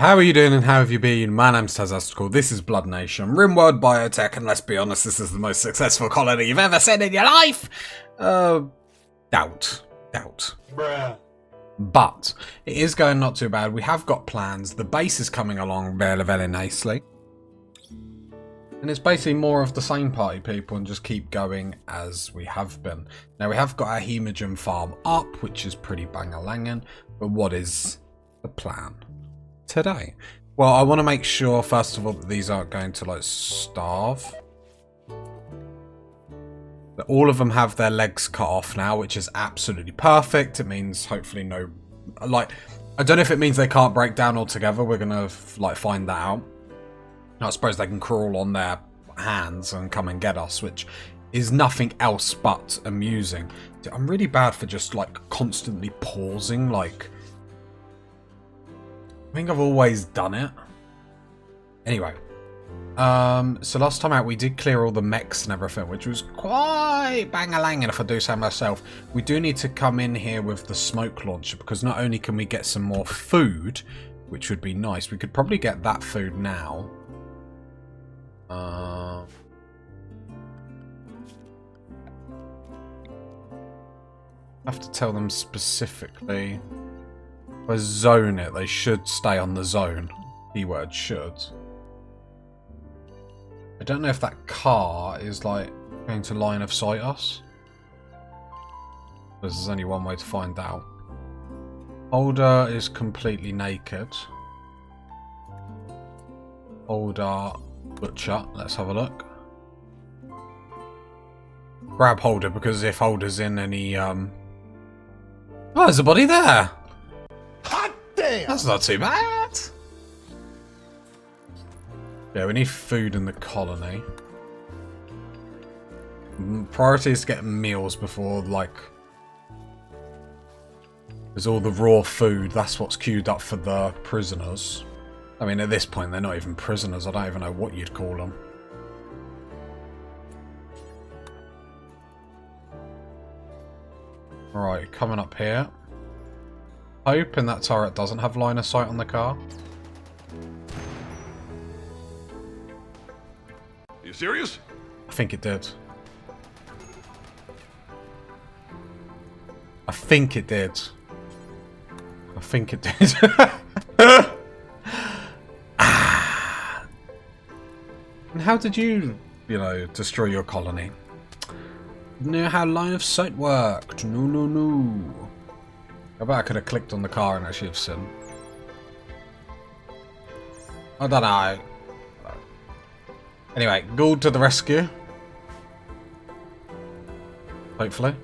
How are you doing and how have you been? My name's Tazastical, this is Blood Nation, Rimworld Biotech, and let's be honest, this is the most successful colony you've ever seen in your life! Doubt. Bruh. But it is going not too bad. We have got plans. The base is coming along very nicely. And it's basically more of the same party people and just keep going as we have been. Now we have got our hemogen farm up, which is pretty bang-a-langin', but what is the plan today? Well, I want to make sure first of all that these aren't going to like starve. That all of them have their legs cut off now, which is absolutely perfect. It means hopefully no, like, I don't know if it means they can't break down altogether. We're gonna like find that out. I suppose they can crawl on their hands and come and get us, which is nothing else but amusing. I'm really bad for just like constantly pausing, like, I think I've always done it. Anyway, so last time out we did clear all the mechs and everything, which was quite bang-a-langin' if I do say myself. We do need to come in here with the smoke launcher, because not only can we get some more food, which would be nice, we could probably get that food now. I have to tell them specifically. If I zone it, they should stay on the zone. Keyword should. I don't know if that car is like going to line of sight us. There's only one way to find out. Holder is completely naked. Holder, butcher. Let's have a look. Grab Holder, because if Holder's in any oh, there's a body there. Hot damn! That's not too bad. Yeah, we need food in the colony. Priority is to get meals before, like, there's all the raw food. That's what's queued up for the prisoners. I mean, at this point, they're not even prisoners. I don't even know what you'd call them. Alright, coming up here. Hoping that turret doesn't have line of sight on the car. You serious? I think it did. I think it did. I think it did. And how did you know, destroy your colony? Know how line of sight worked. No. I bet I could have clicked on the car and actually have seen. I don't know. Anyway, Gould to the rescue. Hopefully.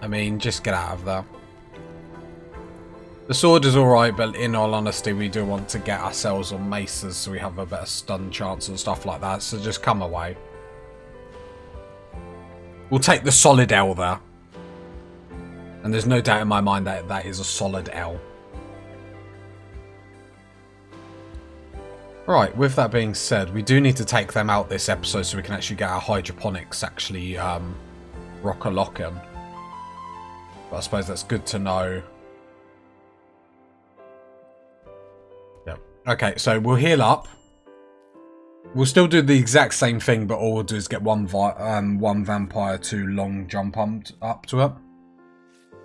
I mean, just get out of there. The sword is alright, but in all honesty, we do want to get ourselves on maces so we have a better stun chance and stuff like that, so just come away. We'll take the solid L there. And there's no doubt in my mind that that is a solid L. Right, with that being said, we do need to take them out this episode so we can actually get our hydroponics actually rock-a-lockin'. But I suppose that's good to know. Yep. Okay, so we'll heal up. We'll still do the exact same thing, but all we'll do is get one vampire to long jump up to it.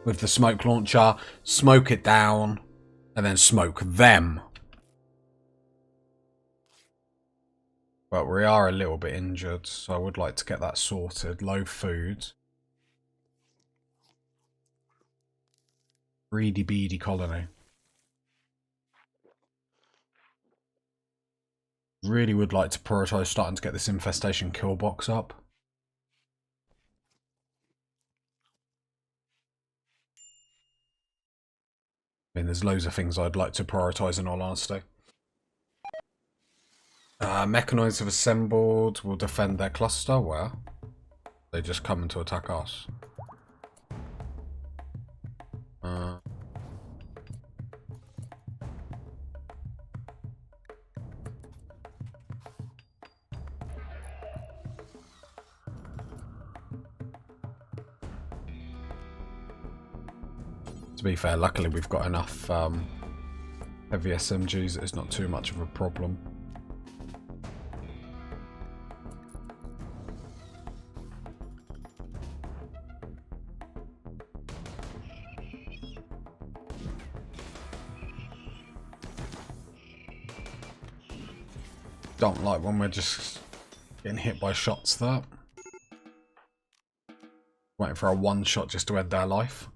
With the smoke launcher, smoke it down, and then smoke them. But we are a little bit injured, so I would like to get that sorted. Low food. Greedy beady colony. Really would like to prioritise starting to get this infestation kill box up. I mean, there's loads of things I'd like to prioritise in all honesty. Mechanoids have assembled. Will defend their cluster. Where? They just come in to attack us. To be fair, luckily we've got enough heavy SMGs that it's not too much of a problem. Don't like when we're just getting hit by shots there. Waiting for a one shot just to end their life.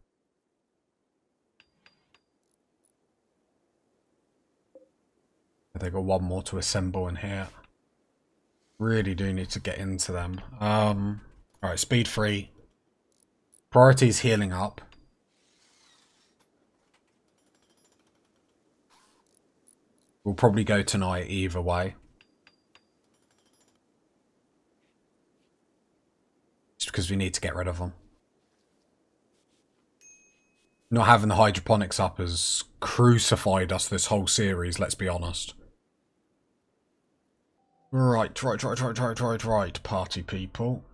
They got one more to assemble in here. Really do need to get into them. Alright, speed 3. Priority is healing up. We'll probably go tonight either way. Just because we need to get rid of them. Not having the hydroponics up has crucified us this whole series, let's be honest. Right, party people.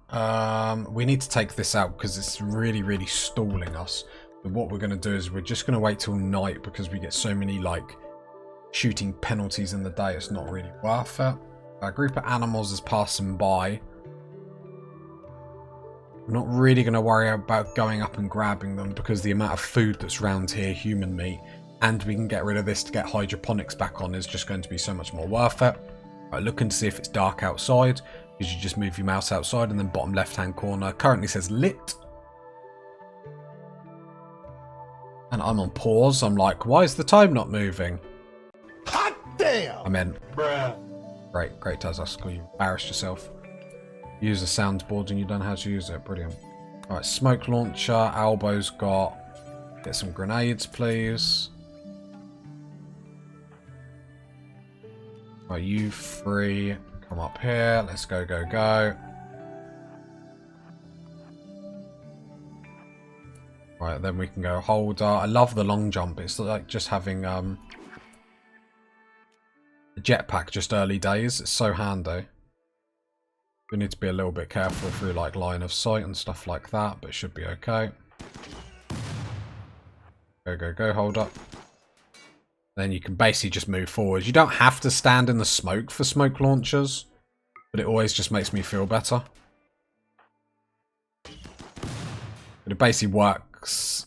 We need to take this out because it's really, really stalling us. But what we're going to do is we're just going to wait till night because we get so many, like, shooting penalties in the day. It's not really worth it. A group of animals is passing by. I'm not really going to worry about going up and grabbing them because the amount of food that's around here, human meat, and we can get rid of this to get hydroponics back on is just going to be so much more worth it. Right, looking to see if it's dark outside, because you just move your mouse outside and then bottom left hand corner currently says lit. And I'm on pause. I'm like, why is the time not moving? Hot damn! I'm in. Bruh. Great Tazaskal, you embarrassed yourself. Use the soundboard and you don't know how to use it. Brilliant. Alright, smoke launcher. Albo's got. Get some grenades, please. Right, you 3. Come up here. Let's go. Right, then we can go holder. I love the long jump. It's like just having a jetpack just early days. It's so handy. We need to be a little bit careful through like line of sight and stuff like that, but it should be okay. Go, hold up. Then you can basically just move forward. You don't have to stand in the smoke for smoke launchers, but it always just makes me feel better. But it basically works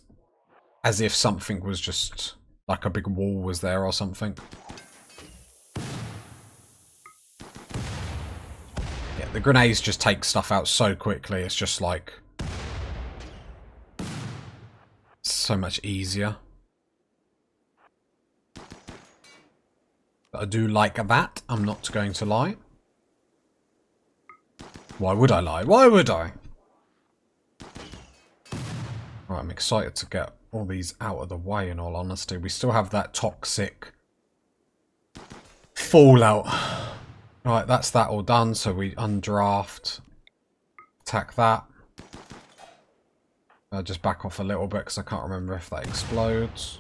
as if something was just like a big wall was there or something. Yeah, the grenades just take stuff out so quickly. It's just like so much easier. But I do like that. I'm not going to lie. Why would I lie? Why would I? Right, I'm excited to get all these out of the way, in all honesty. We still have that toxic fallout. Right, that's that all done. So we undraft. Attack that. I'll just back off a little bit because I can't remember if that explodes.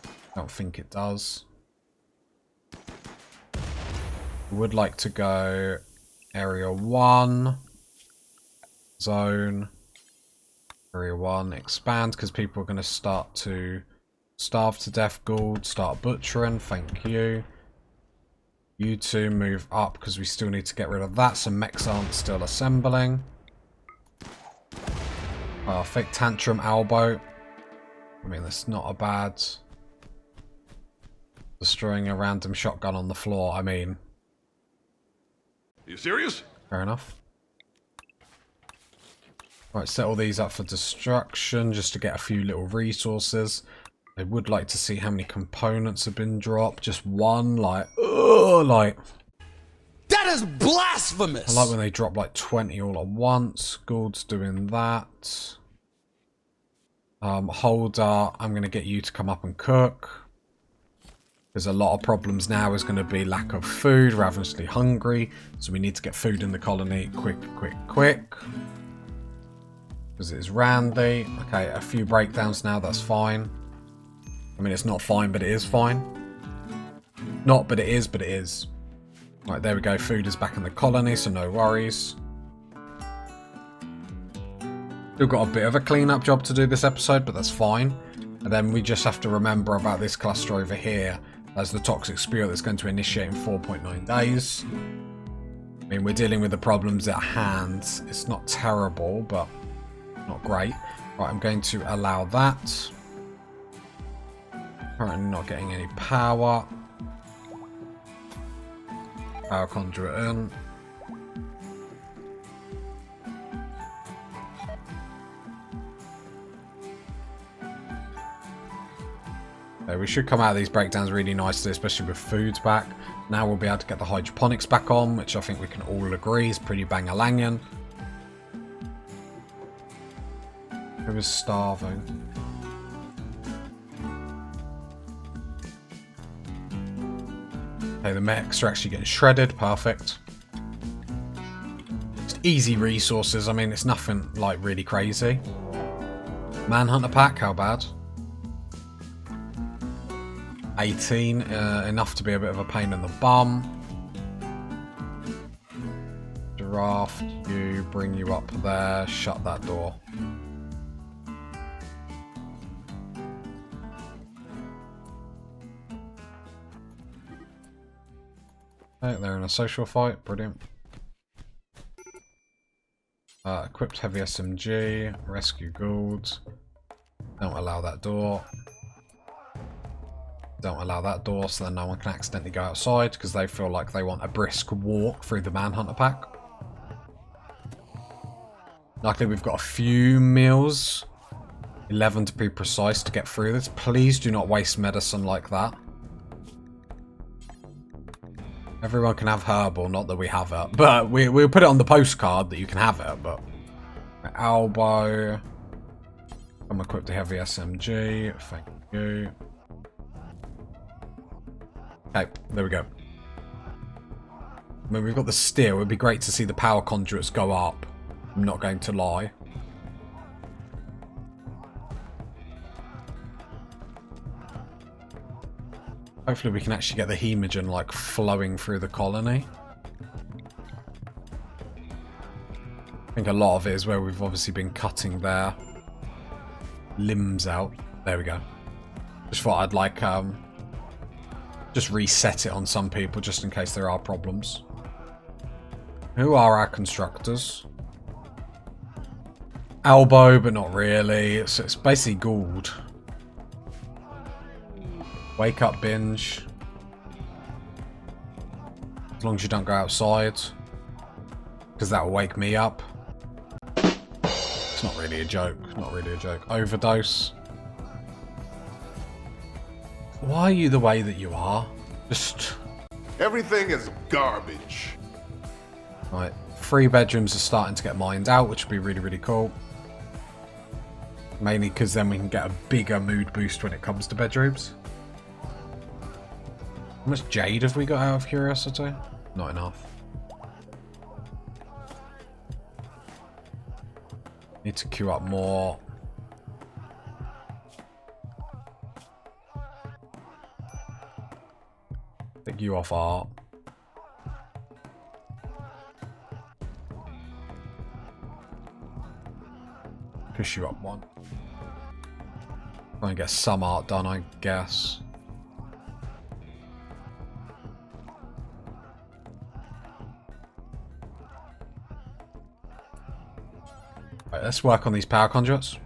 I don't think it does. Would like to go area 1 zone area 1 expand because people are going to start to starve to death. Gould, start butchering. Thank you. You two move up because we still need to get rid of that. Some mechs aren't still assembling. Perfect. Tantrum Albo. I mean, that's not a bad. Destroying a random shotgun on the floor. I mean, You serious? fair enough. Right, set all these up for destruction just to get a few little resources. I would like to see how many components have been dropped. Just one, like, ugh, like. That is blasphemous! I like when they drop like 20 all at once. Gould's doing that. Holder, I'm going to get you to come up and cook. There's a lot of problems now. Is going to be lack of food, ravenously hungry. So we need to get food in the colony quick. Because it's Randy. Okay, a few breakdowns now, that's fine. I mean, it's not fine, but it is fine. Not, but it is. Right, there we go. Food is back in the colony, so no worries. Still got a bit of a clean-up job to do this episode, but that's fine. And then we just have to remember about this cluster over here as the toxic spirit that's going to initiate in 4.9 days. I mean, we're dealing with the problems at hand. It's not terrible, but not great. Right, I'm going to allow that. Currently not getting any power. Power conduit in. Okay, we should come out of these breakdowns really nicely, especially with foods back. Now we'll be able to get the hydroponics back on, which I think we can all agree is pretty bang-a-langian. Who is starving? Okay, the mechs are actually getting shredded. Perfect. Just easy resources. I mean, it's nothing like really crazy. Manhunter pack, how bad? 18, enough to be a bit of a pain in the bum. Draft you, bring you up there, shut that door. Okay, they're in a social fight, brilliant. Equipped heavy SMG, rescue ghouls. Don't allow that door. Don't allow that door so that no one can accidentally go outside because they feel like they want a brisk walk through the Manhunter pack. Luckily we've got a few meals. 11 to be precise to get through this. Please do not waste medicine like that. Everyone can have herbal, not that we have it. But we'll put it on the postcard that you can have it, but... Elbow. I'm equipped to heavy SMG. Thank you. Okay, there we go. I mean, we've got the steel. It would be great to see the power conduits go up. I'm not going to lie. Hopefully we can actually get the hemogen, like, flowing through the colony. I think a lot of it is where we've obviously been cutting their limbs out. There we go. Just thought I'd, like, just reset it on some people just in case there are problems. Who are our constructors? Elbow, but not really. So it's basically Gould. Wake up, binge. As long as you don't go outside. Because that will wake me up. It's not really a joke. Not really a joke. Overdose. Why are you the way that you are? Just... Everything is garbage. Right. 3 bedrooms are starting to get mined out, which would be really, really cool. Mainly because then we can get a bigger mood boost when it comes to bedrooms. How much jade have we got out of curiosity? Not enough. Need to queue up more. Pick you off art. Push you up 1. Try and get some art done, I guess. Right, let's work on these power conduits.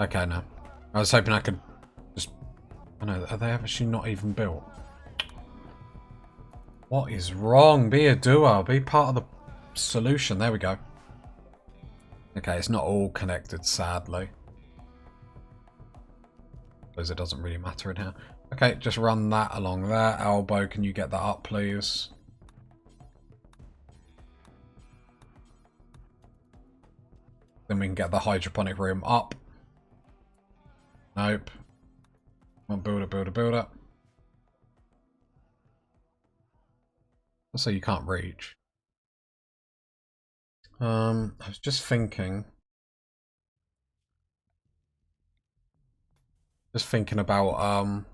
Okay, no. I was hoping I could just... Oh no, are they actually not even built? What is wrong? Be a doer. Be part of the solution. There we go. Okay, it's not all connected, sadly. Because it doesn't really matter in here. Okay, just run that along there. Elbow, can you get that up, please? Then we can get the hydroponic room up. Nope. Come on, builder, builder, builder. So you can't reach. I was just thinking. Just thinking about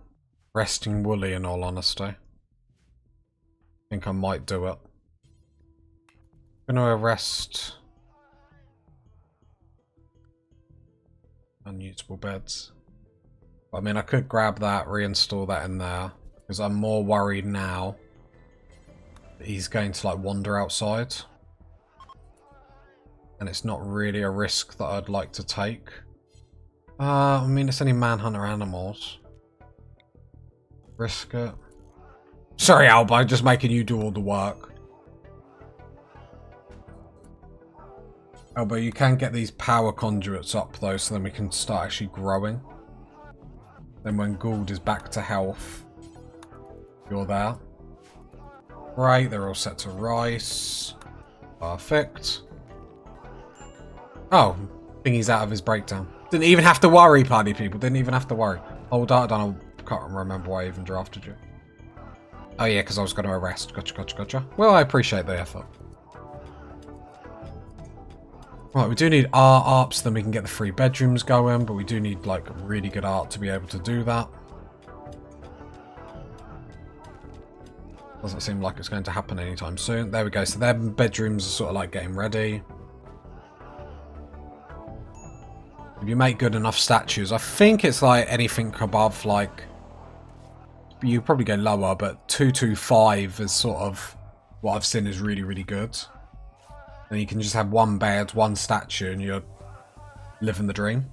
Resting Woolly, in all honesty. I think I might do it. I'm going to arrest unusable beds. I mean, I could grab that, reinstall that in there, because I'm more worried now that he's going to like wander outside. And it's not really a risk that I'd like to take. I mean, it's only manhunter animals. Risk it. Sorry, Alba, just making you do all the work. Alba, you can get these power conduits up though, so then we can start actually growing. Then when Gould is back to health, you're there. Right, they're all set to rice. Perfect. Oh, I think he's out of his breakdown. Didn't even have to worry, party people. Didn't even have to worry. Hold on, I can't remember why I even drafted you. Oh yeah, because I was going to arrest. Gotcha. Well, I appreciate the effort. Right, we do need art so then we can get the 3 bedrooms going, but we do need like really good art to be able to do that. Doesn't seem like it's going to happen anytime soon. There we go. So their bedrooms are sort of like getting ready. If you make good enough statues, I think it's like anything above like, you probably go lower, but 225 is sort of what I've seen is really, really good. And you can just have 1 bed, 1 statue, and you're living the dream.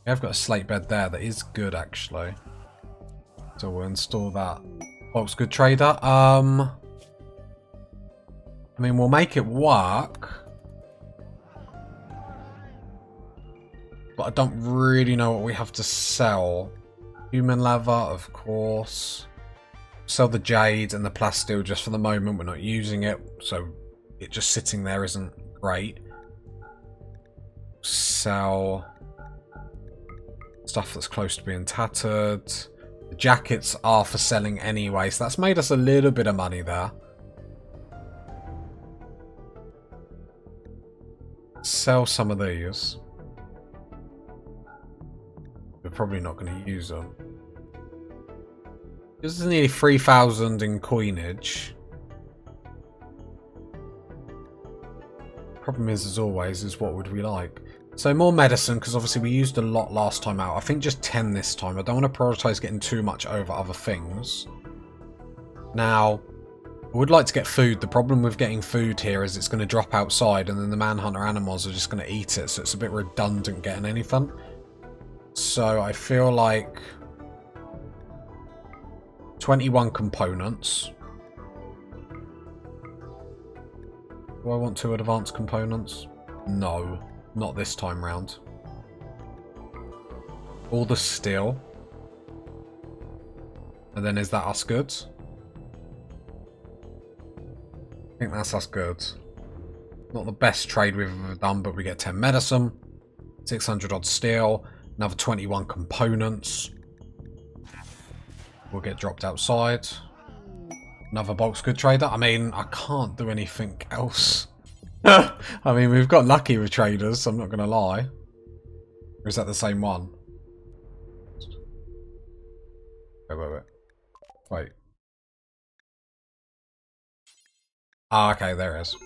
Yeah, I've got a slate bed there that is good, actually. So we'll install that. Folks, good trader. I mean, we'll make it work. But I don't really know what we have to sell. Human leather, of course. Sell the jade and the plasteel just for the moment. We're not using it, so it just sitting there isn't great. Sell stuff that's close to being tattered. The jackets are for selling anyway, so that's made us a little bit of money there. Sell some of these. We're probably not going to use them. This is nearly 3,000 in coinage. Problem is, as always, is what would we like? So more medicine, because obviously we used a lot last time out. I think just 10 this time. I don't want to prioritise getting too much over other things. Now, I would like to get food. The problem with getting food here is it's going to drop outside and then the manhunter animals are just going to eat it. So it's a bit redundant getting anything. So I feel like 21 components. Do I want 2 advanced components? No, not this time round. All the steel. And then is that us good? I think that's us good. Not the best trade we've ever done, but we get 10 medicine, 600 odd steel, another 21 components. We'll get dropped outside. Another bulk's good trader. I mean, I can't do anything else. I mean, we've got lucky with traders, so I'm not going to lie. Or is that the same one? Wait. Ah, okay, there it is.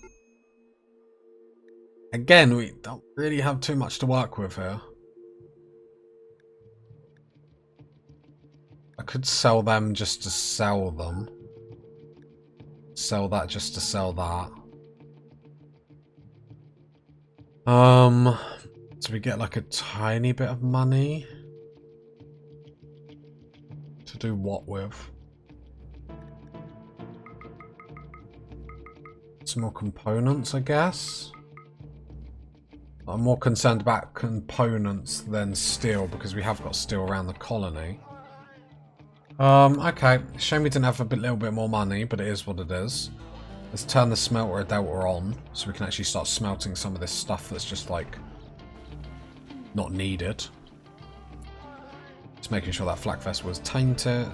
Again, we don't really have too much to work with here. I could sell them just to sell them. Sell that just to sell that. So we get like a tiny bit of money. To do what with? Some more components, I guess. I'm more concerned about components than steel because we have got steel around the colony. Okay. Shame we didn't have a little bit more money, but it is what it is. Let's turn the smelter at Delta on so we can actually start smelting some of this stuff that's just like not needed. Just making sure that flak vest was tainted.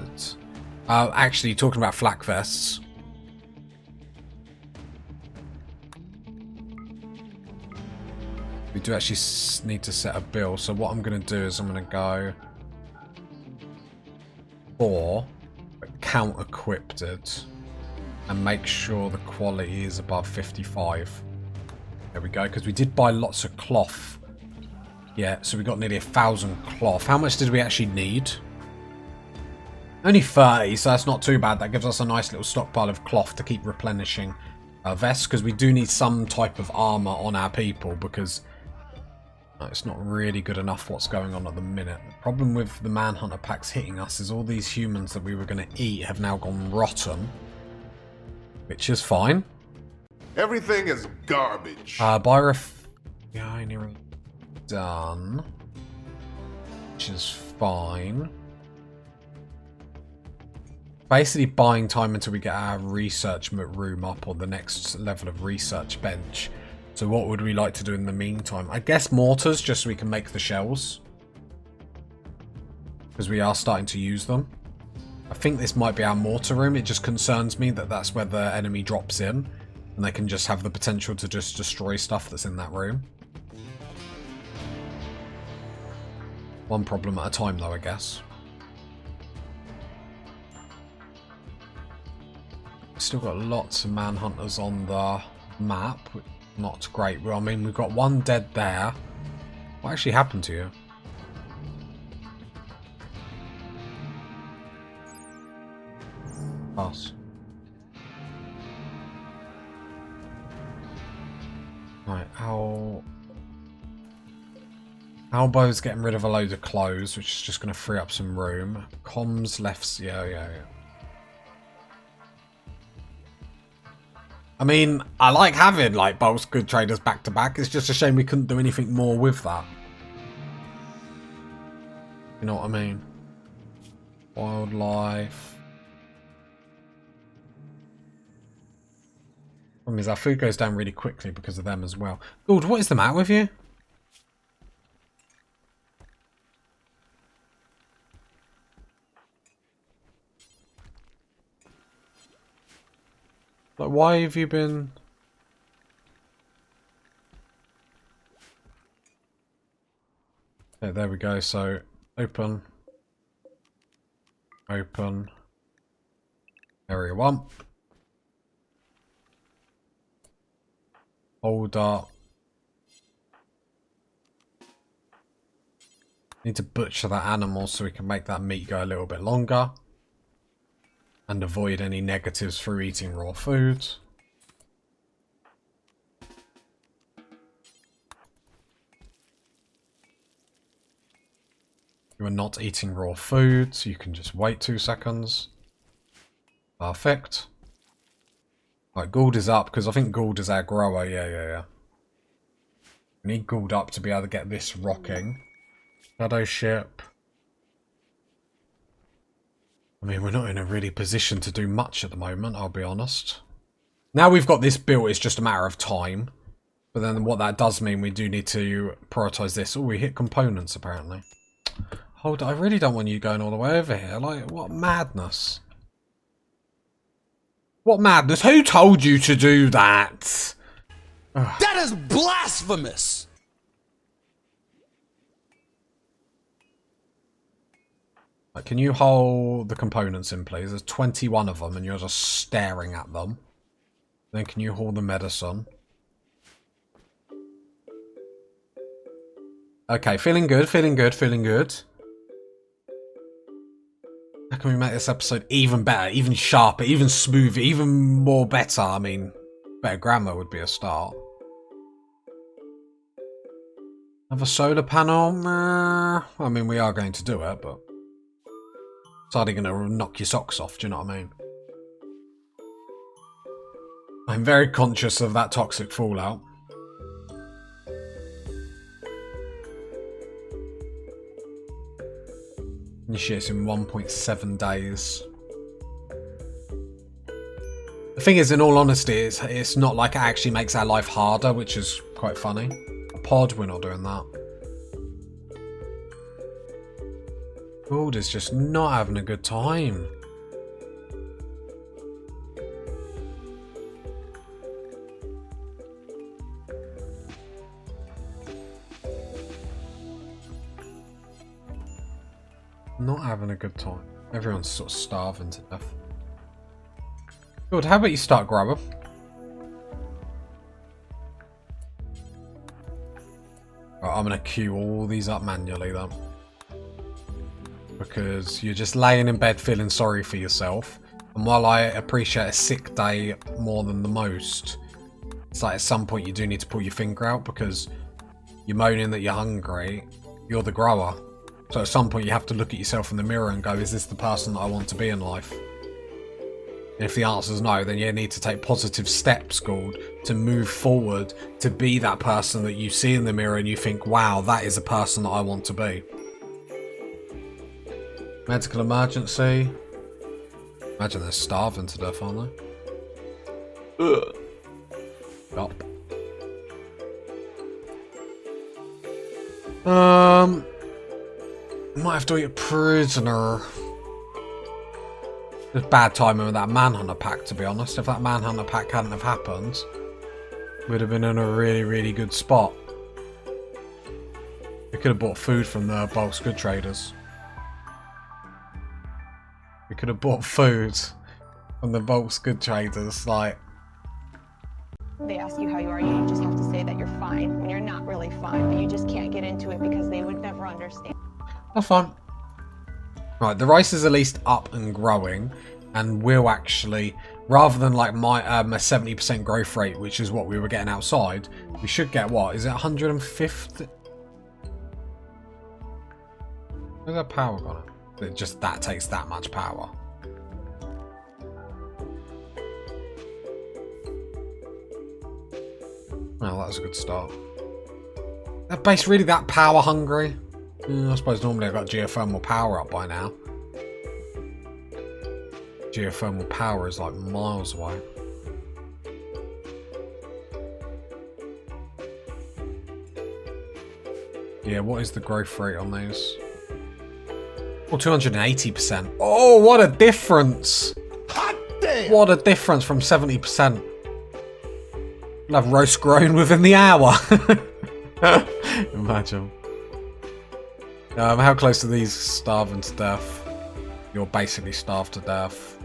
Actually, talking about flak vests. We do actually need to set a bill. So what I'm going to do is I'm going to go 4, but count equipped it, and make sure the quality is above 55. There we go, because we did buy lots of cloth. Yeah, so we got nearly 1,000 cloth. How much did we actually need? Only 30, so that's not too bad. That gives us a nice little stockpile of cloth to keep replenishing our vests, because we do need some type of armor on our people, because it's not really good enough what's going on at the minute. The problem with the manhunter packs hitting us is all these humans that we were going to eat have now gone rotten, which is fine. Everything is garbage. Refinery done, which is fine. Basically buying time until we get our research room up, or the next level of research bench. So what would we like to do in the meantime? I guess mortars, just so we can make the shells, because we are starting to use them. I think this might be our mortar room. It just concerns me that that's where the enemy drops in, and they can just have the potential to just destroy stuff that's in that room. One problem at a time, though, I guess. Still got lots of manhunters on the map. Not great. Well, I mean, we've got one dead there. What actually happened to you? Pass. Right, Albo's getting rid of a load of clothes, which is just going to free up some room. Comms left. Yeah. I mean, I like having like both good traders back to back. It's just a shame we couldn't do anything more with that. You know what I mean? Wildlife. Problem is our food goes down really quickly because of them as well. Gould, what is the matter with you? Like, why have you been... Yeah, there we go. So, open. Open. Area 1. Hold up. Need to butcher that animal so we can make that meat go a little bit longer. And avoid any negatives through eating raw food. You are not eating raw food, so you can just wait 2 seconds. Perfect. Right, Gould is up, because I think Gould is our grower. Yeah. We need Gould up to be able to get this rocking. Shadow ship. I mean, we're not in a really position to do much at the moment, I'll be honest. Now we've got this built, it's just a matter of time. But then what that does mean, we do need to prioritise this. Oh, we hit components, apparently. Hold on, I really don't want you going all the way over here. Like, what madness? What madness? Who told you to do that? Ugh. That is blasphemous! Can you hold the components in, please? There's 21 of them and you're just staring at them. Then can you hold the medicine? Okay, feeling good. How can we make this episode even better, even sharper, even smoother, even more better? I mean, better grammar would be a start. Have a solar panel? I mean, we are going to do it, but... it's hardly going to knock your socks off, do you know what I mean? I'm very conscious of that toxic fallout. Initiates in 1.7 days. The thing is, in all honesty, it's not like it actually makes our life harder, which is quite funny. A pod, we're not doing that. Gould is just not having a good time. Not having a good time. Everyone's sort of starving to death. Good, how about you start grabbing? Right, I'm going to queue all these up manually then. Because you're just laying in bed feeling sorry for yourself. And while I appreciate a sick day more than the most, it's like at some point you do need to pull your finger out because you're moaning that you're hungry. You're the grower. So at some point you have to look at yourself in the mirror and go, is this the person that I want to be in life? And if the answer is no, then you need to take positive steps, Gould, to move forward to be that person that you see in the mirror and you think, wow, that is a person that I want to be. Medical emergency. Imagine they're starving to death, aren't they? Ugh. Yup. Might have to eat a prisoner. It's bad timing with that manhunter pack, to be honest. If that manhunter pack hadn't have happened, we'd have been in a really, really good spot. We could have bought food from the bulk good traders. We could have bought food from the bulk good traders, like. They ask you how you are, you just have to say that you're fine when you're not really fine, but you just can't get into it because they would never understand. That's fine. Right, the rice is at least up and growing, and will actually, rather than like my a 70% growth rate, which is what we were getting outside, we should get what? Is it 150? Where's that power gone? It just that takes that much power. Well, that was a good start. That base really that power hungry? I suppose normally I've got geothermal power up by now. Geothermal power is like miles away. Yeah, what is the growth rate on these? Oh, 280%. Oh, what a difference! Hot damn! What a difference from 70%. We'll have roast grown within the hour. Imagine. How close are these starving to death? You're basically starved to death.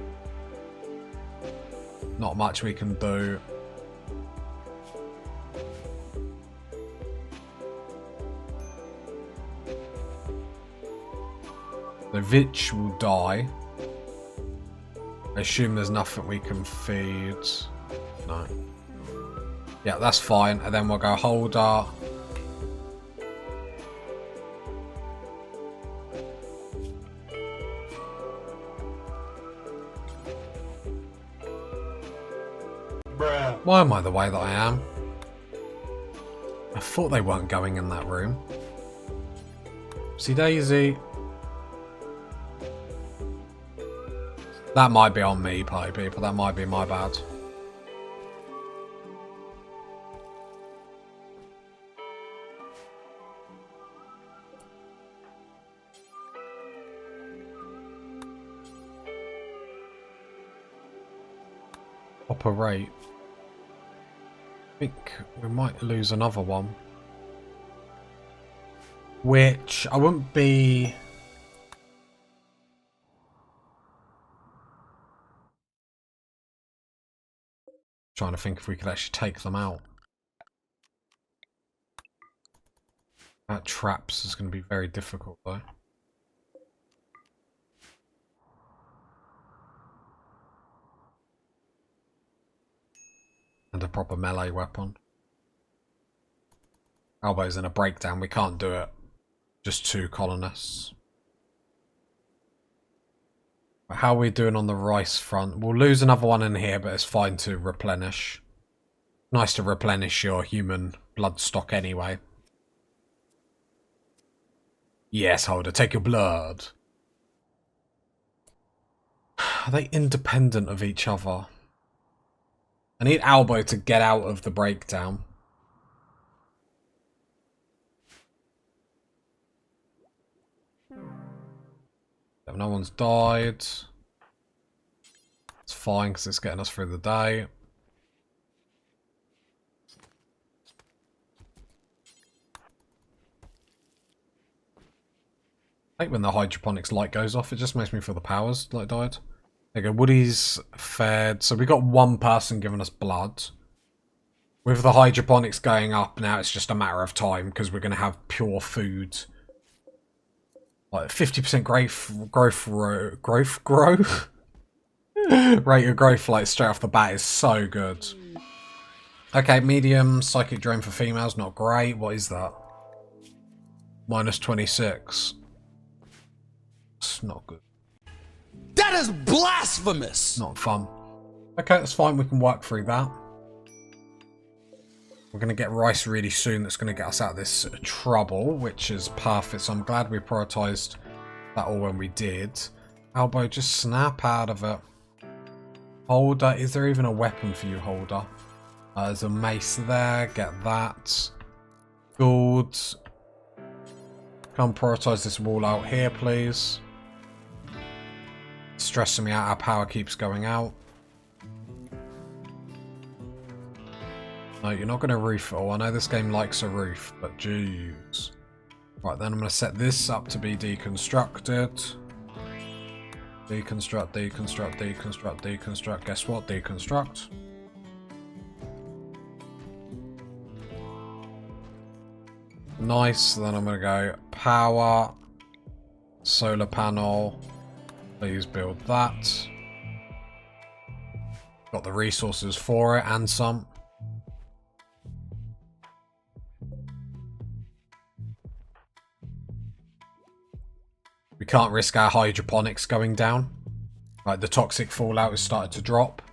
Not much we can do. The Vitch will die. I assume there's nothing we can feed. No. Yeah, that's fine. And then we'll go holder. Bruh. Why am I the way that I am? I thought they weren't going in that room. See Daisy. That might be on me, party people. That might be my bad. Operate. I think we might lose another one. Which I wouldn't be... Trying to think if we could actually take them out. That traps is going to be very difficult though. And a proper melee weapon. Elbows in a breakdown, we can't do it. Just 2 colonists. But how are we doing on the rice front? We'll lose another one in here, but it's fine to replenish. Nice to replenish your human blood stock anyway. Yes, Holder, take your blood. Are they independent of each other? I need Albo to get out of the breakdown. No one's died. It's fine because it's getting us through the day. I hate when the hydroponics light goes off. It just makes me feel the power's like died. There you go. Woody's fed. So we got one person giving us blood. With the hydroponics going up now, it's just a matter of time because we're going to have pure food. Like 50% growth rate of growth, like straight off the bat, is so good. Okay, medium psychic drain for females, not great. What is that? Minus 26. It's not good. That is blasphemous! Not fun. Okay, that's fine. We can work through that. We're going to get rice really soon. That's going to get us out of this trouble, which is perfect. So I'm glad we prioritised that all when we did. Elbow, just snap out of it. Holder, is there even a weapon for you, Holder? There's a mace there. Get that. Good. Come prioritise this wall out here, please. Stressing me out. Our power keeps going out. No, you're not going to roof it all. I know this game likes a roof, but jeez. Right, then I'm going to set this up to be deconstructed. Deconstruct, deconstruct, deconstruct, deconstruct. Guess what? Deconstruct. Nice. Then I'm going to go power, solar panel. Please build that. Got the resources for it and some. We can't risk our hydroponics going down. Like, the toxic fallout has started to drop.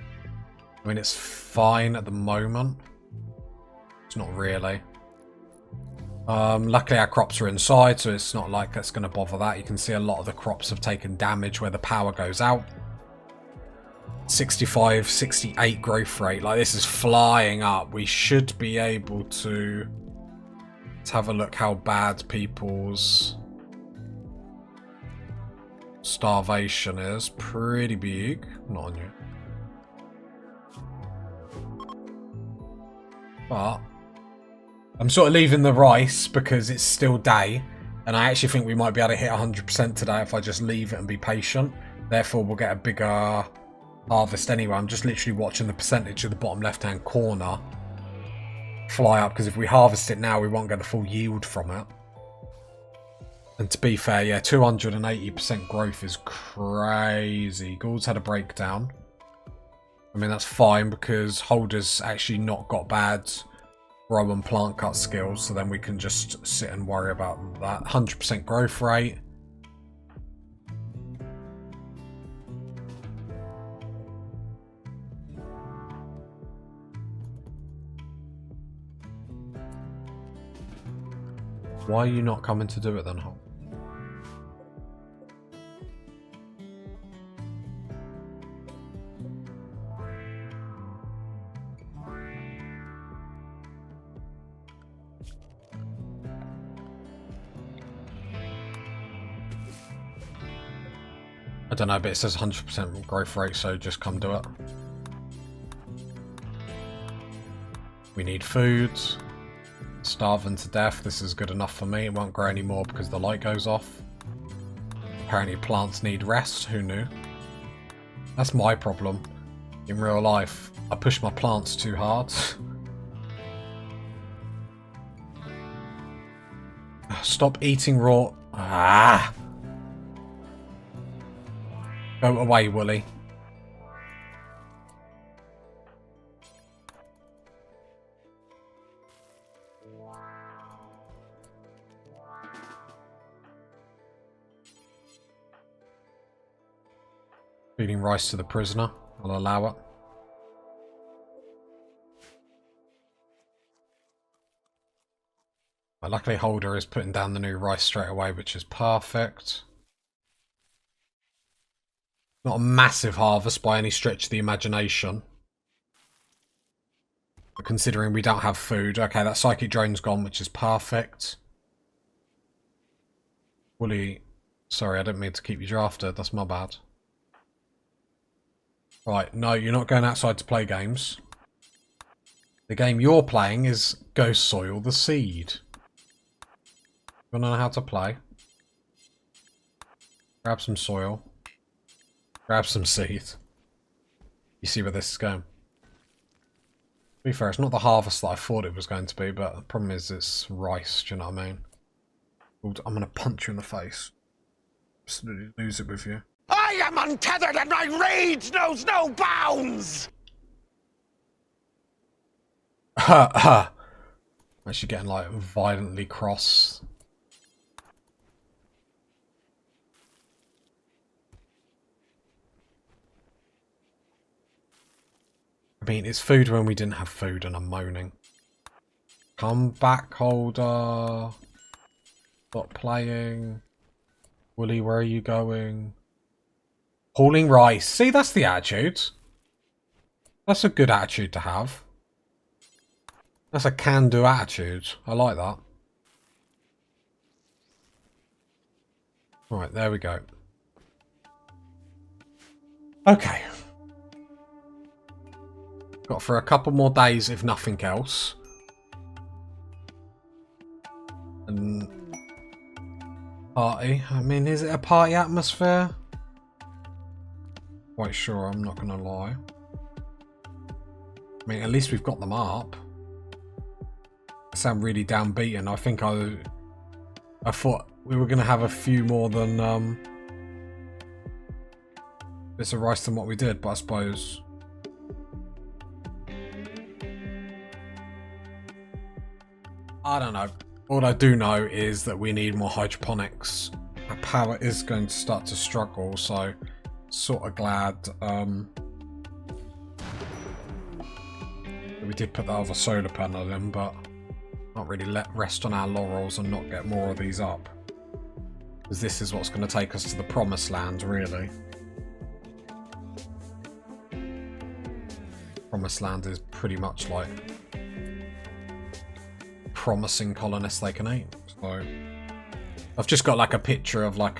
I mean, it's fine at the moment. It's not really. Luckily our crops are inside, so it's not like that's going to bother that. You can see a lot of the crops have taken damage where the power goes out. 65, 68 growth rate. Like, this is flying up. We should be able to... Let's have a look how bad people's... starvation is. Pretty big. Not on you. But I'm sort of leaving the rice because it's still day, and I actually think we might be able to hit 100% today if I just leave it and be patient. Therefore we'll get a bigger harvest anyway. I'm just literally watching the percentage of the bottom left hand corner fly up, because if we harvest it now we won't get the full yield from it. And to be fair, yeah, 280% growth is crazy. Gould's had a breakdown. I mean, that's fine because Holder's actually not got bad grow and plant cut skills, so then we can just sit and worry about that. 100% growth rate. Why are you not coming to do it then, Holder? I don't know, but it says 100% growth rate, so just come do it. We need food. Starving to death. This is good enough for me. It won't grow anymore because the light goes off. Apparently plants need rest. Who knew? That's my problem. In real life, I push my plants too hard. Stop eating raw... Ah! Go away, Wooly. Feeding rice to the prisoner. I'll allow it. But luckily Holder is putting down the new rice straight away, which is perfect. Not a massive harvest by any stretch of the imagination. But considering we don't have food. Okay, that psychic drone's gone, which is perfect. Wooly, sorry, I didn't mean to keep you drafted. That's my bad. Right, no, you're not going outside to play games. The game you're playing is Go Soil the Seed. You want to know how to play? Grab some soil. Grab some seed. You see where this is going. To be fair, it's not the harvest that I thought it was going to be, but the problem is it's rice, do you know what I mean? I'm going to punch you in the face. Absolutely lose it with you. I am untethered and my rage knows no bounds! Ha ha! Actually getting like violently cross. I mean, it's food when we didn't have food and I'm moaning. Come back, holder. Stop playing. Wooly, where are you going? Hauling rice. See, that's the attitude. That's a good attitude to have. That's a can-do attitude. I like that. Right, there we go. Okay. Got for a couple more days, if nothing else. And party. I mean, is it a party atmosphere? Quite sure, I'm not gonna lie. I mean, at least we've got them up. I sound really downbeaten. I think I thought we were gonna have a few more than bits of rice than what we did, but I suppose. I don't know. All I do know is that we need more hydroponics. Our power is going to start to struggle, so sort of glad that we did put that other solar panel in, but not really let rest on our laurels and not get more of these up. Because this is what's going to take us to the promised land, really. Promised land is pretty much like promising colonists they can eat. So I've just got like a picture of like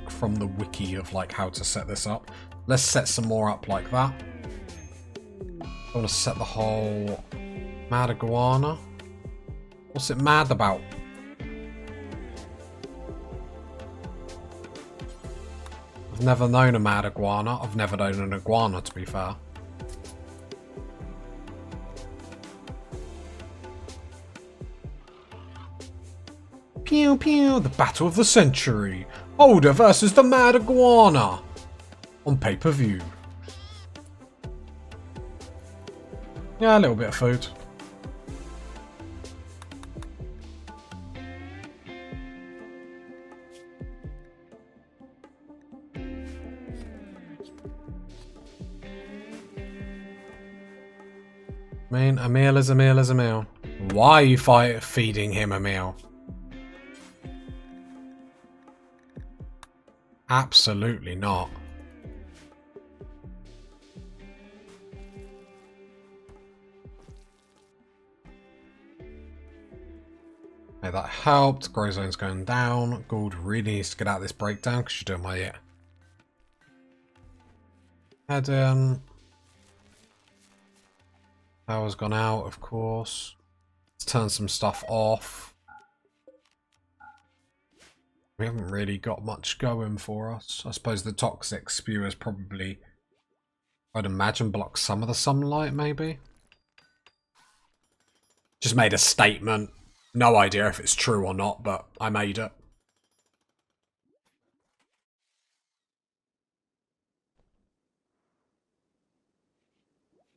from the wiki of like how to set this up. Let's set some more up like that. I want to set the whole mad iguana. What's it mad about? I've never known a mad iguana. I've never known an iguana, to be fair. Pew pew, the battle of the century. Holder versus the mad iguana. On pay-per-view. Yeah, a little bit of food. I mean, a meal is a meal is a meal. Why are you feeding him a meal? Absolutely not. Okay, that helped. Grow zone's going down. Gould really needs to get out of this breakdown because you're doing my head in. Power's gone out, of course. Let's turn some stuff off. We haven't really got much going for us. I suppose the toxic spewers probably, I'd imagine, block some of the sunlight, maybe? Just made a statement. No idea if it's true or not, but I made it.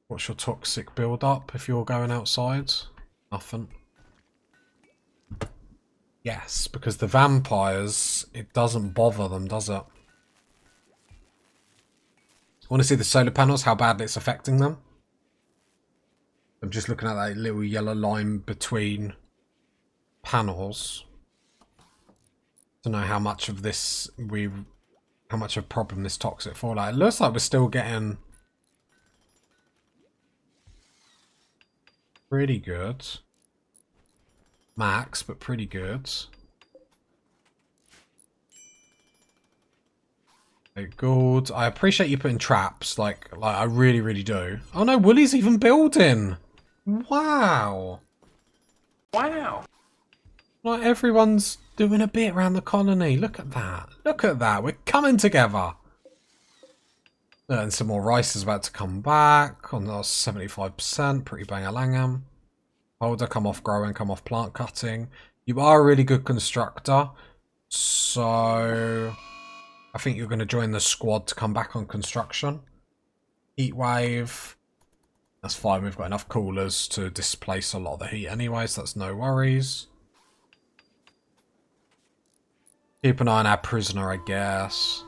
What's your toxic build-up if you're going outside? Nothing. Yes, because the vampires, it doesn't bother them, does it? I want to see the solar panels, how badly it's affecting them. I'm just looking at that little yellow line between panels to know how much of this how much of a problem this toxic fallout. It looks like we're still getting pretty good. Max, but pretty good. Okay, good. I appreciate you putting traps, like I really, really do. Oh no, Wooly's even building. Wow. Wow. Like, everyone's doing a bit around the colony. Look at that. Look at that. We're coming together. And some more rice is about to come back on our 75%. Pretty bang-a-langam. Holder, come off growing, come off plant cutting. You are a really good constructor. So I think you're going to join the squad to come back on construction. Heat wave. That's fine. We've got enough coolers to displace a lot of the heat anyway, so that's no worries. Keep an eye on our prisoner, I guess.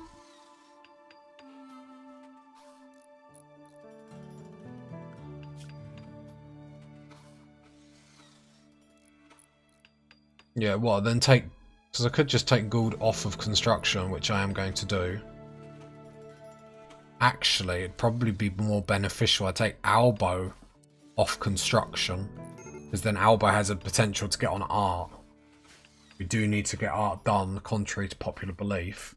Yeah, well, then take... Because I could just take Gould off of construction, which I am going to do. Actually, it'd probably be more beneficial I take Albo off construction. Because then Albo has a potential to get on art. We do need to get art done, contrary to popular belief.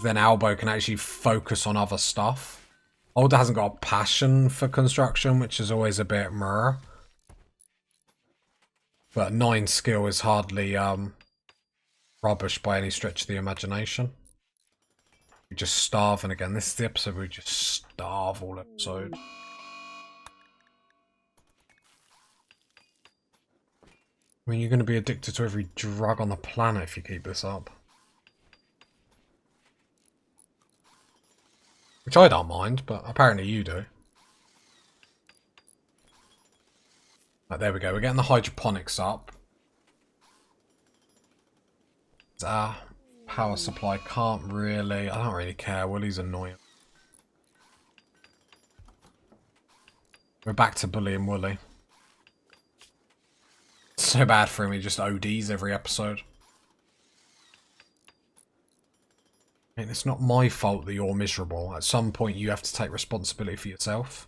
Then Albo can actually focus on other stuff. Aldo hasn't got a passion for construction, which is always a bit meh. But 9 skill is hardly rubbish by any stretch of the imagination. We just starve, and again, this is the episode where we just starve all episode. I mean, you're going to be addicted to every drug on the planet if you keep this up. Which I don't mind, but apparently you do. Right, there we go. We're getting the hydroponics up. Power supply can't really... I don't really care. Willie's annoying. We're back to bullying Wooly. It's so bad for him. He just ODs every episode. I mean, it's not my fault that you're miserable. At some point, you have to take responsibility for yourself.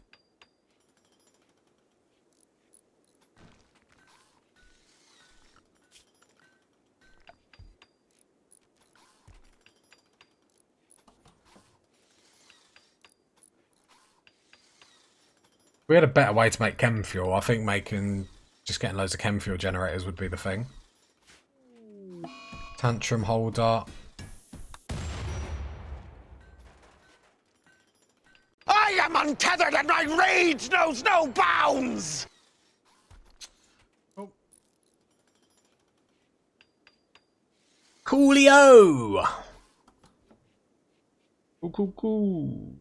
We had a better way to make chem fuel. I think just getting loads of chem fuel generators would be the thing. Tantrum holder. I am untethered and my rage knows no bounds! Oh. Coolio! Cool.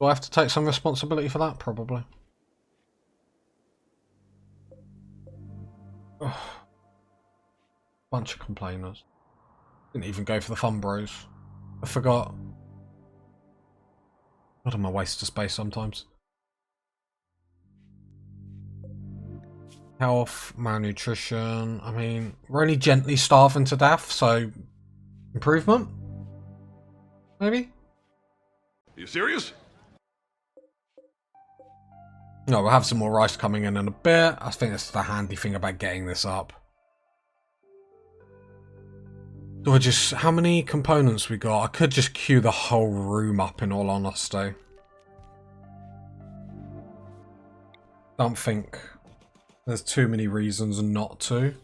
Do I have to take some responsibility for that? Probably. Ugh. Bunch of complainers. Didn't even go for the fun bros. I forgot. God, I'm a waste of space sometimes. Health, malnutrition. I mean, we're only gently starving to death, so improvement? Maybe? Are you serious? No, we'll have some more rice coming in a bit. I think that's the handy thing about getting this up. Do I just... How many components we got? I could just queue the whole room up, in all honesty. Don't think there's too many reasons not to.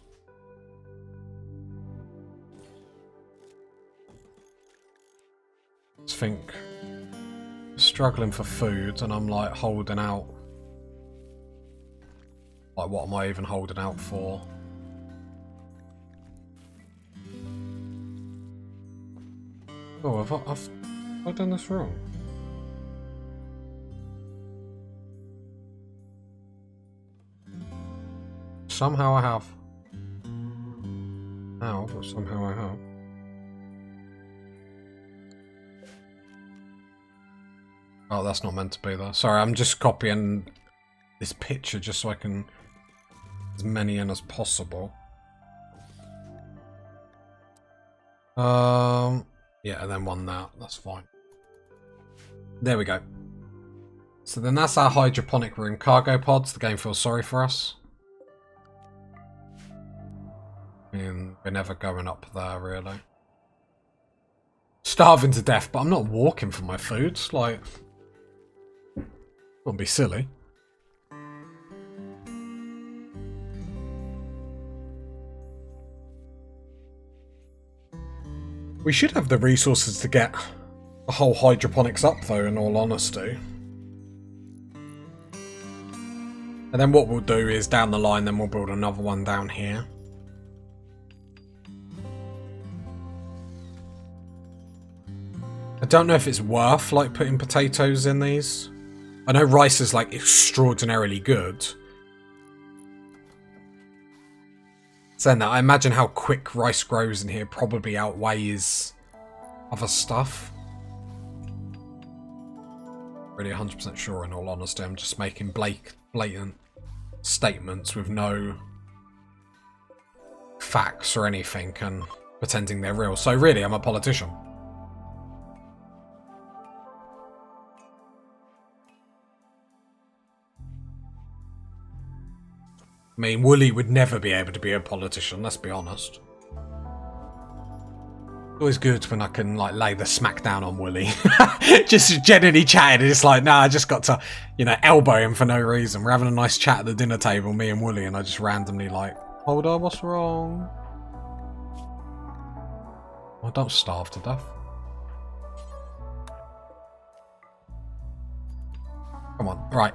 Just think... Struggling for food, and I'm like holding out. Like, what am I even holding out for? Oh, have I done this wrong? Somehow I have. How? But somehow I have. Oh, that's not meant to be there. Sorry, I'm just copying this picture just so I can... as many in as possible. Yeah, and then one that. That's fine. There we go. So then that's our hydroponic room cargo pods. The game feels sorry for us. I mean, we're never going up there, really. starving to death, but I'm not walking for my food. Like, wouldn't be silly. We should have the resources to get the whole hydroponics up, though, in all honesty. And then what we'll do is, down the line, then we'll build another one down here. I don't know if it's worth, like, putting potatoes in these. I know rice is, like, extraordinarily good. Saying that, I imagine how quick rice grows in here probably outweighs other stuff. Really 100% sure, in all honesty. I'm just making blatant statements with no facts or anything and pretending they're real. So really, I'm a politician. I mean, Wooly would never be able to be a politician, let's be honest. Always good when I can, like, lay the smack down on Wooly. Just generally chatting, and it's like, nah, I just got to, you know, elbow him for no reason. We're having a nice chat at the dinner table, me and Wooly, and I just randomly, like, hold on, what's wrong? Oh, don't starve to death. Come on, right.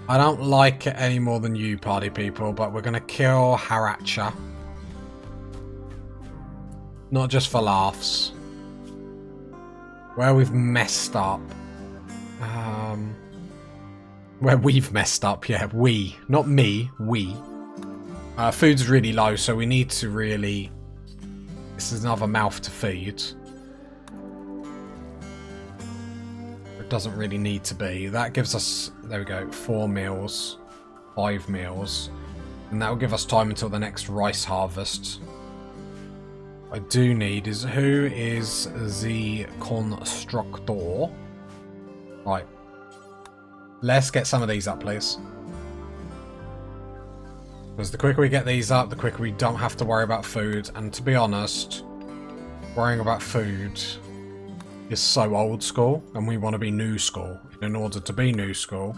I don't like it any more than you, party people, but we're going to kill Haracha. Not just for laughs. Where we've messed up. Where we've messed up, yeah, we. Not me, we. Food's really low, so we need to really... This is another mouth to feed. Doesn't really need to be. That gives us, there we go, 4 meals, 5 meals, and that will give us time until the next rice harvest. What I do need is, who is the constructor? Right, let's get some of these up, please, because the quicker we get these up, the quicker we don't have to worry about food. And to be honest, worrying about food is so old school, and we want to be new school. In order to be new school,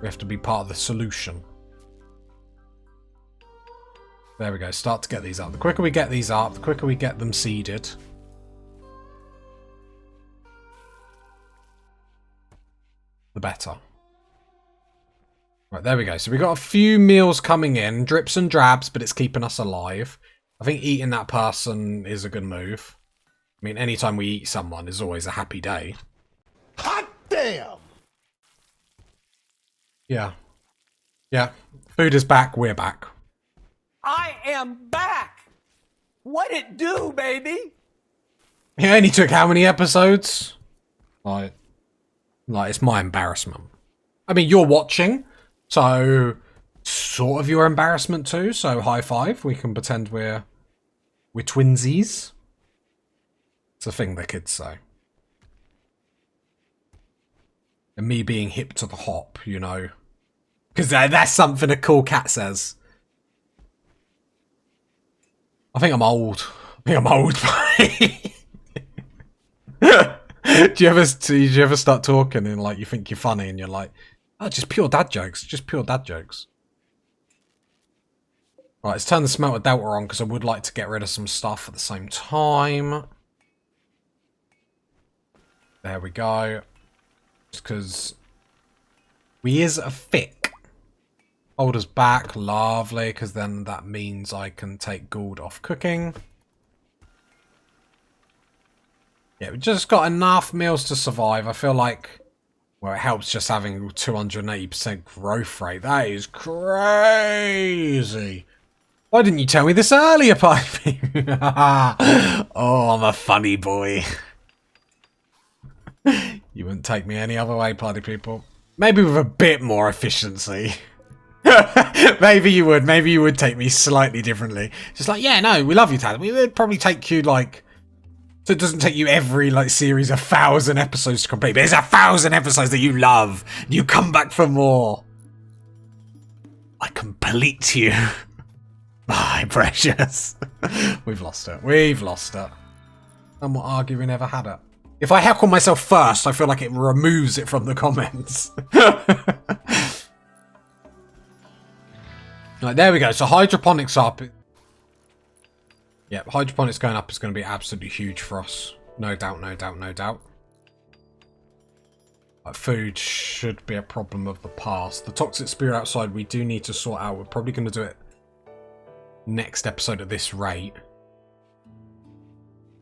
we have to be part of the solution. There we go, start to get these up. The quicker we get these up, the quicker we get them seeded, the better. Right, there we go. So we got a few meals coming in, drips and drabs, but it's keeping us alive. I think eating that person is a good move. I mean, anytime we eat someone is always a happy day. Hot damn! Yeah. Yeah. Food is back, we're back. I am back! What it do, baby? It only took how many episodes? Like, it's my embarrassment. I mean, you're watching, so sort of your embarrassment too, so high five. We can pretend we're twinsies. It's a thing the kids say. And me being hip to the hop, you know. Because that's something a cool cat says. I think I'm old. Do you ever start talking and, like, you think you're funny and you're like, oh, just pure dad jokes. Just pure dad jokes. Right, let's turn the smelter delta on because I would like to get rid of some stuff at the same time. There we go. Just because we is a thick. Hold us back, lovely, because then that means I can take Gould off cooking. Yeah, we just got enough meals to survive. I feel like, well, it helps just having 280% growth rate. That is crazy. Why didn't you tell me this earlier, Pipey? Oh, I'm a funny boy. You wouldn't take me any other way, party people. Maybe with a bit more efficiency. Maybe you would. Maybe you would take me slightly differently. Just like, yeah, no, we love you, Tad. We would probably take you, like... So it doesn't take you every, like, series 1,000 episodes to complete. But it's 1,000 episodes that you love. You come back for more. I complete you. My precious. We've lost it. We've lost it. And we'll argue we never had it. If I heckle myself first, I feel like it removes it from the comments. Right, there we go. So hydroponics up. Yep, hydroponics going up is going to be absolutely huge for us. No doubt, no doubt, no doubt. Food should be a problem of the past. The toxic spear outside we do need to sort out. We're probably going to do it next episode at this rate.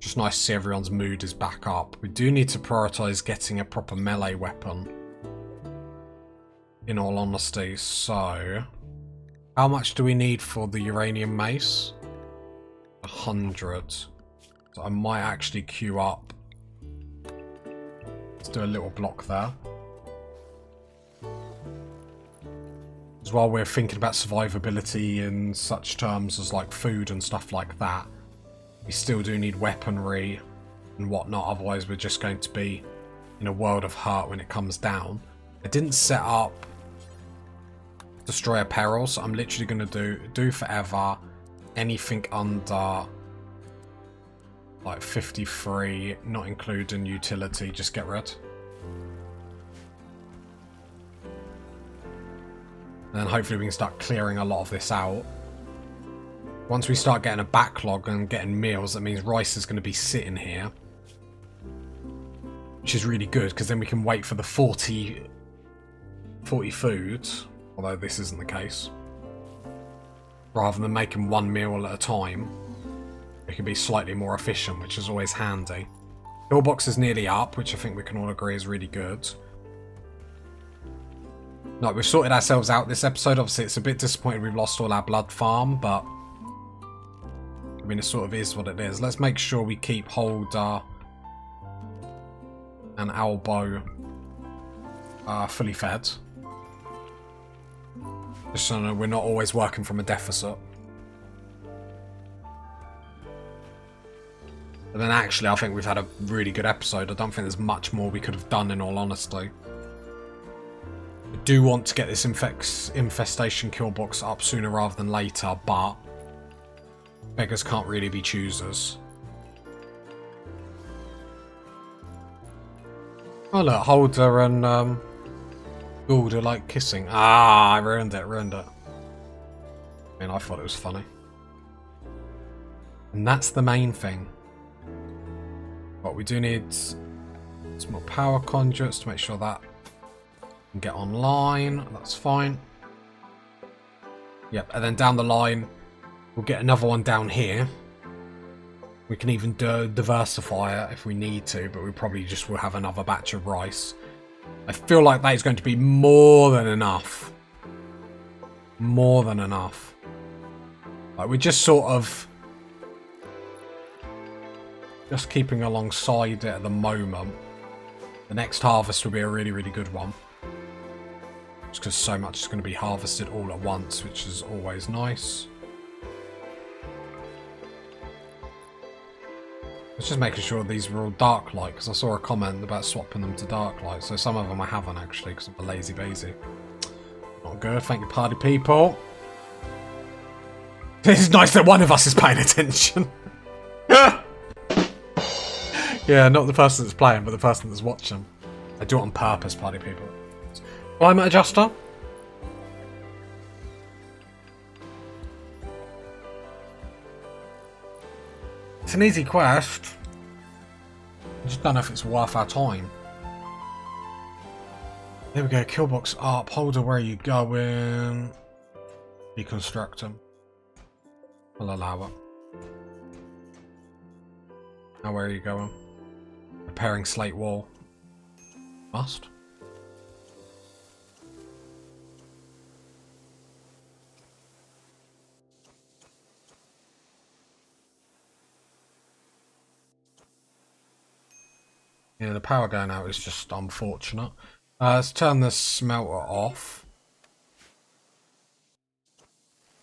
Just nice to see everyone's mood is back up. We do need to prioritise getting a proper melee weapon. In all honesty, so... How much do we need for the uranium mace? 100. So I might actually queue up. Let's do a little block there. As well, we're thinking about survivability in such terms as like food and stuff like that. We still do need weaponry and whatnot, otherwise we're just going to be in a world of hurt when it comes down. I didn't set up Destroyer Peril, so I'm literally going to do forever anything under like 53, not including utility, just get rid. And then hopefully we can start clearing a lot of this out. Once we start getting a backlog and getting meals, that means rice is going to be sitting here. Which is really good, because then we can wait for the 40 foods. Although this isn't the case. Rather than making one meal at a time, it can be slightly more efficient, which is always handy. Pillbox is nearly up, which I think we can all agree is really good. No, we've sorted ourselves out this episode. Obviously, it's a bit disappointing we've lost all our blood farm, but I mean, it sort of is what it is. Let's make sure we keep Holder and Elbow fully fed. Just so we're not always working from a deficit. But then actually, I think we've had a really good episode. I don't think there's much more we could have done, in all honesty. I do want to get this infestation kill box up sooner rather than later, but beggars can't really be choosers. Oh look, Holder and Gould are like kissing. Ah, I ruined it, ruined it. I mean, I thought it was funny. And that's the main thing. But we do need some more power conduits to make sure that can get online. That's fine. Yep, and then down the line, we'll get another one down here. We can even diversify it if we need to, but we probably just will have another batch of rice. I feel like that is going to be more than enough. More than enough. Like, we're just sort of just keeping alongside it at the moment. The next harvest will be a really, really good one. Just because so much is going to be harvested all at once, which is always nice. I was just making sure these were all dark light, because I saw a comment about swapping them to dark light. So some of them I haven't actually, because I'm a lazy bazy. Not good, thank you party people. It's nice that one of us is paying attention. Yeah, not the person that's playing, but the person that's watching. I do it on purpose, party people. Climate adjuster. It's an easy quest. I just don't know if it's worth our time. There we go, killbox up. Holder, where are you going? Deconstruct them. I'll allow it. Now where are you going? Repairing slate wall. Must. Yeah, the power going out is just unfortunate. Let's turn the smelter off.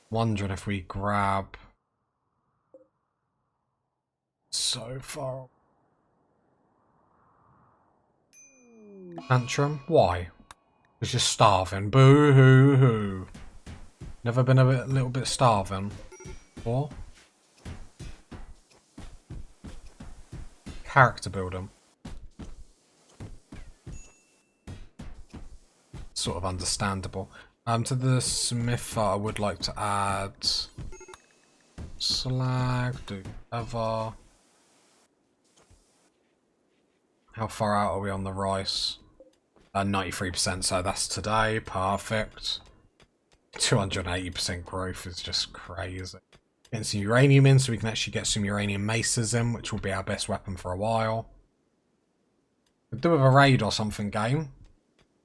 Wondering if we grab so far. Tantrum? Why? It's just starving. Boo hoo hoo. Never been a little bit starving before. Character building. Sort of understandable. To the smith, I would like to add slag, do ever. How far out are we on the rice? 93%, so that's today. Perfect. 280% growth is just crazy. Getting some uranium in so we can actually get some uranium maces in, which will be our best weapon for a while. Could do with a raid or something, game.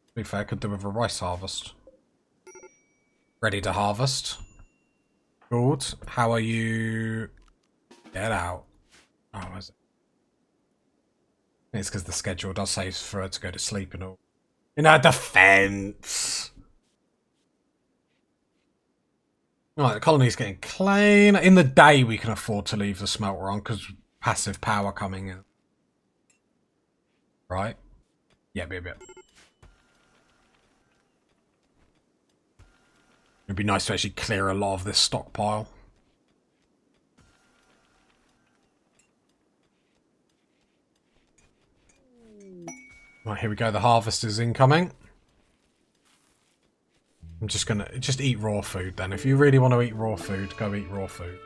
To be fair, could do with a rice harvest. Ready to harvest. Good. How are you? Get out. Oh, is it? It's because the schedule does say for her to go to sleep and all. In our defense. Right, the colony's getting clean. In the day, we can afford to leave the smelter on because passive power coming in. Right? Yeah, be a bit. It'd be nice to actually clear a lot of this stockpile. Right, here we go. The harvest is incoming. I'm just gonna eat raw food then. If you really want to eat raw food, go eat raw food.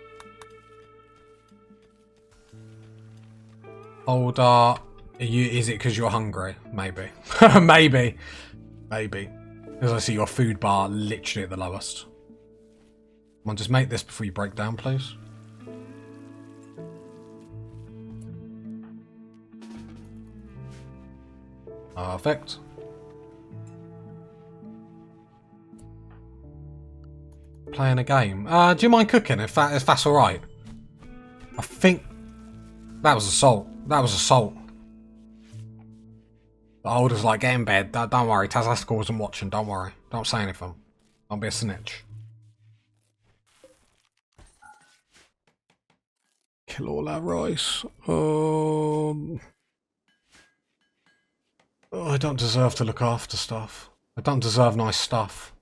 Older, is it because you're hungry? Maybe. Maybe. Maybe. Because I see your food bar literally at the lowest. Come on, just make this before you break down, please. Perfect. Playing a game. Do you mind cooking if that's alright? I think that was assault. That was assault. The older's like, get in bed. Don't worry. Tazasco wasn't watching. Don't worry. Don't say anything. Don't be a snitch. Kill all that rice. Oh, I don't deserve to look after stuff. I don't deserve nice stuff.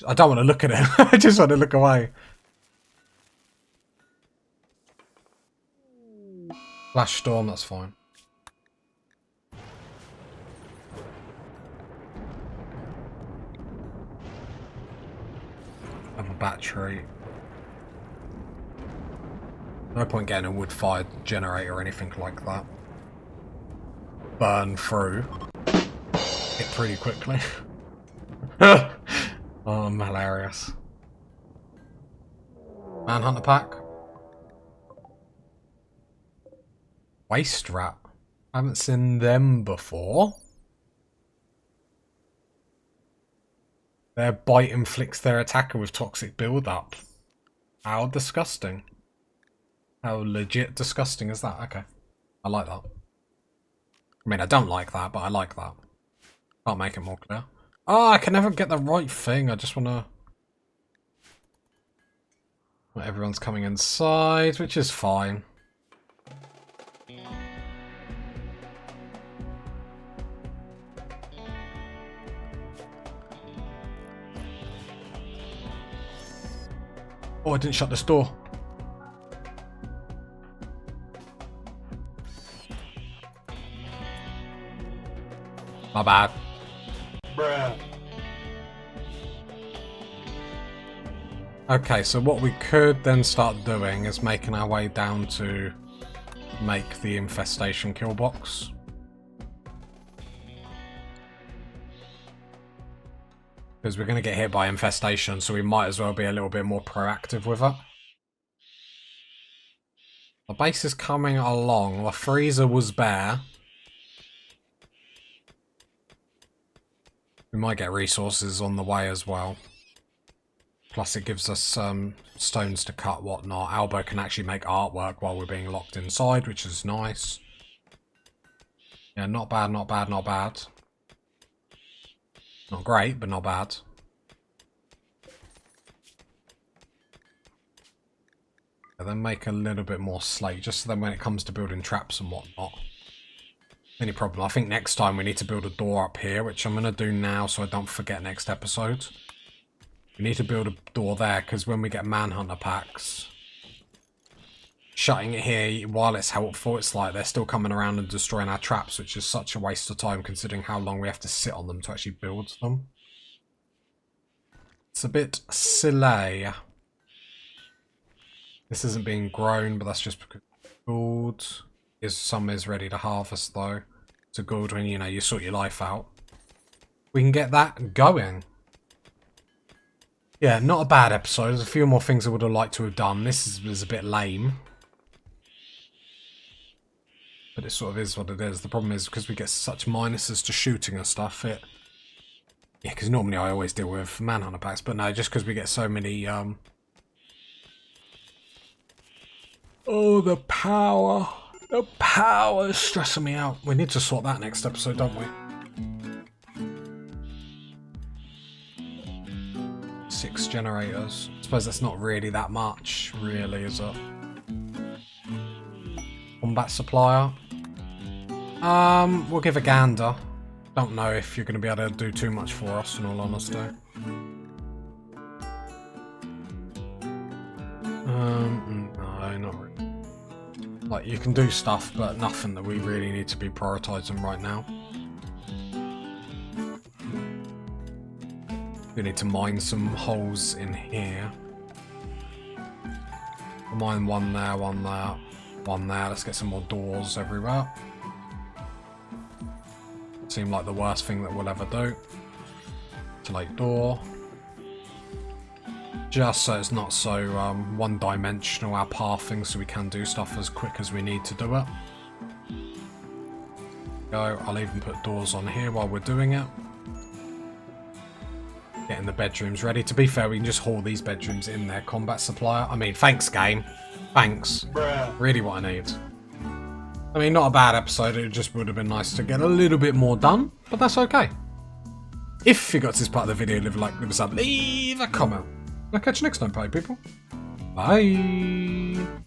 I don't want to look at it. I just want to look away. Flash storm, that's fine. Have a battery. No point getting a wood-fired generator or anything like that. Burn through it pretty quickly. Oh, I'm hilarious. Manhunter pack. Waste rat. I haven't seen them before. Their bite inflicts their attacker with toxic build-up. How disgusting. How legit disgusting is that? Okay. I like that. I mean, I don't like that, but I like that. Can't make it more clear. Oh, I can never get the right thing. I just want to... Well, everyone's coming inside, which is fine. Oh, I didn't shut this door. My bad. Bruh. Okay, so what we could then start doing is making our way down to make the infestation kill box. Because we're going to get hit by infestation, so we might as well be a little bit more proactive with it. The base is coming along. The freezer was bare. We might get resources on the way as well. Plus it gives us stones to cut, whatnot. Albo can actually make artwork while we're being locked inside, which is nice. Yeah, not bad, not bad, not bad. Not great, but not bad. And then make a little bit more slate, just so then when it comes to building traps and whatnot, Any problem. I think next time we need to build a door up here, which I'm going to do now so I don't forget next episode. We need to build a door there, because when we get manhunter packs, shutting it here, while it's helpful, it's like they're still coming around and destroying our traps, which is such a waste of time considering how long we have to sit on them to actually build them. It's a bit silly. This isn't being grown, but that's just because gold. Some is ready to harvest though. It's a good when, you know, you sort your life out. We can get that going. Yeah, not a bad episode. There's a few more things I would have liked to have done. This was a bit lame. But it sort of is what it is. The problem is because we get such minuses to shooting and stuff, yeah, because normally I always deal with manhunter packs, but no, just because we get so many, oh, the power. The power is stressing me out. We need to sort that next episode, don't we? 6 generators. I suppose that's not really that much, really, is it? Combat supplier. We'll give a gander. Don't know if you're going to be able to do too much for us, in all honesty. No, not really. Like, you can do stuff, but nothing that we really need to be prioritising right now. We need to mine some holes in here. We'll mine one there, one there, one there. Let's get some more doors everywhere. Seem like the worst thing that we'll ever do. Isolate door. Just so it's not so one-dimensional, our pathing, so we can do stuff as quick as we need to do it. Go. I'll even put doors on here while we're doing it. Getting the bedrooms ready. To be fair, we can just haul these bedrooms in their combat supplier. I mean, thanks, game. Thanks. Bruh. Really what I need. I mean, not a bad episode. It just would have been nice to get a little bit more done, but that's okay. If you got to this part of the video, leave a like, leave a sub, leave a comment. I'll catch you next time, party people. Bye.